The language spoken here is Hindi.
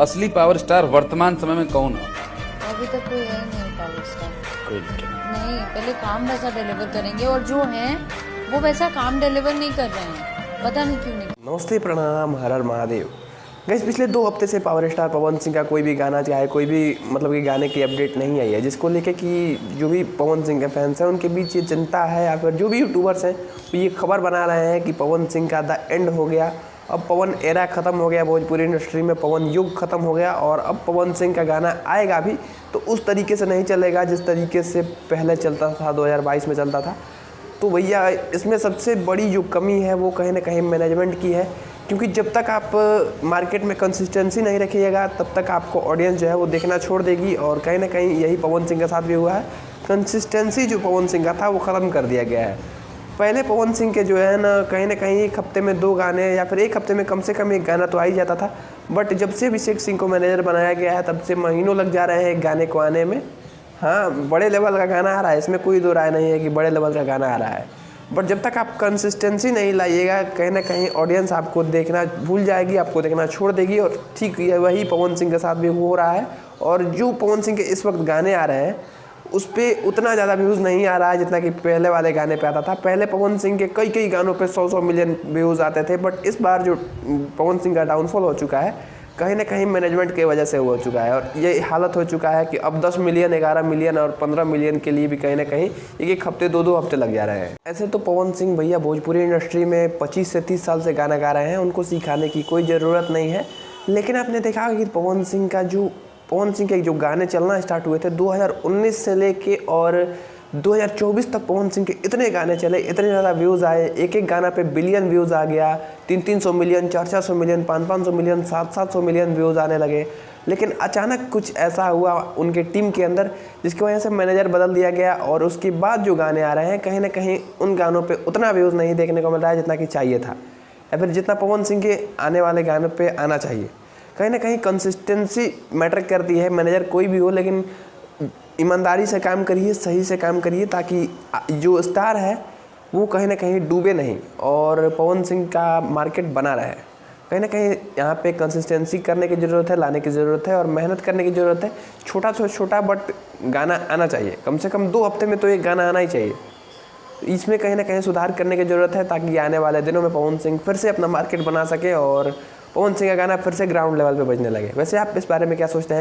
असली पावर स्टार वर्तमान समय में कौन है? अभी तक कोई है नहीं पावर स्टार। कोई नहीं। नहीं, पहले काम वैसा डिलीवर करेंगे और जो हैं वो वैसा काम डिलीवर नहीं कर रहे हैं, पता नहीं क्यों नहीं। नमस्ते, प्रणाम, हर हर महादेव। गाइस, पिछले 2 हफ्ते से पावर स्टार पवन सिंह का कोई भी गाना चाहे कोई भी मतलब कि गाने की अपडेट नहीं आई है, जिसको लेके कि जो भी पवन सिंह के फैंस हैं उनके बीच ये जनता है या फिर जो भी यूट्यूबर्स हैं वो ये खबर बना रहे हैं कि पवन सिंह का द एंड हो गया। अब पवन एरा ख़त्म हो गया, भोजपुरी इंडस्ट्री में पवन युग ख़त्म हो गया और अब पवन सिंह का गाना आएगा भी तो उस तरीके से नहीं चलेगा जिस तरीके से पहले चलता था, 2022 में चलता था। तो भैया इसमें सबसे बड़ी जो कमी है वो कहीं ना कहीं मैनेजमेंट की है, क्योंकि जब तक आप मार्केट में कंसिस्टेंसी नहीं रखिएगा तब तक आपको ऑडियंस जो है वो देखना छोड़ देगी। और कहीं ना कहीं यही पवन सिंह के साथ भी हुआ है। कंसिस्टेंसी जो पवन सिंह का था वो ख़त्म कर दिया गया है। पहले पवन सिंह के जो है ना कहीं एक हफ्ते में 2 गाने या फिर एक हफ्ते में कम से कम 1 गाना तो आ ही जाता था। बट जब से अभिषेक सिंह को मैनेजर बनाया गया है तब से महीनों लग जा रहे हैं एक गाने को आने में। हाँ, बड़े लेवल का गाना आ रहा है, इसमें कोई दो राय नहीं है कि बड़े लेवल का गाना आ रहा है। बट जब तक आप कंसिस्टेंसी नहीं लाइएगा कहीं ना कहीं ऑडियंस आपको देखना भूल जाएगी, आपको देखना छोड़ देगी। और ठीक वही पवन सिंह के साथ भी हो रहा है। और जो पवन सिंह के इस वक्त गाने आ रहे हैं उस पर उतना ज़्यादा व्यूज़ नहीं आ रहा है जितना कि पहले वाले गाने पे आता था। पहले पवन सिंह के कई गानों पे 100 मिलियन व्यूज़ आते थे। बट इस बार जो पवन सिंह का डाउनफॉल हो चुका है कहीं ना कहीं मैनेजमेंट की वजह से हो चुका है। और ये हालत हो चुका है कि अब 10 मिलियन, 11 मिलियन और 15 मिलियन के लिए भी कहीं ना कहीं एक हफ्ते 2 हफ्ते लग जा रहे हैं। ऐसे तो पवन सिंह भैया भोजपुरी इंडस्ट्री में 25 से 30 साल से गाना गा रहे हैं, उनको सिखाने की कोई ज़रूरत नहीं है। लेकिन आपने देखा कि पवन सिंह के जो गाने चलना स्टार्ट हुए थे 2019 से लेके और 2024 तक पवन सिंह के इतने गाने चले, इतने ज़्यादा व्यूज़ आए, एक गाना पे बिलियन व्यूज़ आ गया, 300 million, 400 million, 500 million, 700 million views आने लगे। लेकिन अचानक कुछ ऐसा हुआ उनके टीम के अंदर जिसकी वजह से मैनेजर बदल दिया गया और उसके बाद जो गाने आ रहे हैं कहीं ना कहीं उन गानों पे उतना व्यूज़ नहीं देखने को मिल रहा है जितना कि चाहिए था या फिर जितना पवन सिंह के आने वाले गानों पर आना चाहिए। कहीं ना कहीं कंसिस्टेंसी मैटर करती है। मैनेजर कोई भी हो लेकिन ईमानदारी से काम करिए, सही से काम करिए ताकि जो स्टार है वो कहीं ना कहीं डूबे नहीं और पवन सिंह का मार्केट बना रहे। कहीं ना कहीं यहाँ पे कंसिस्टेंसी करने की ज़रूरत है, लाने की ज़रूरत है और मेहनत करने की ज़रूरत है। छोटा से छोटा बट गाना आना चाहिए, कम से कम 2 हफ्ते में तो एक गाना आना ही चाहिए। इसमें कहीं ना कहीं सुधार करने की ज़रूरत है ताकि आने वाले दिनों में पवन सिंह फिर से अपना मार्केट बना सके और पवन सिंह का गाना फिर से ग्राउंड लेवल पे बजने लगे। वैसे आप इस बारे में क्या सोचते हैं?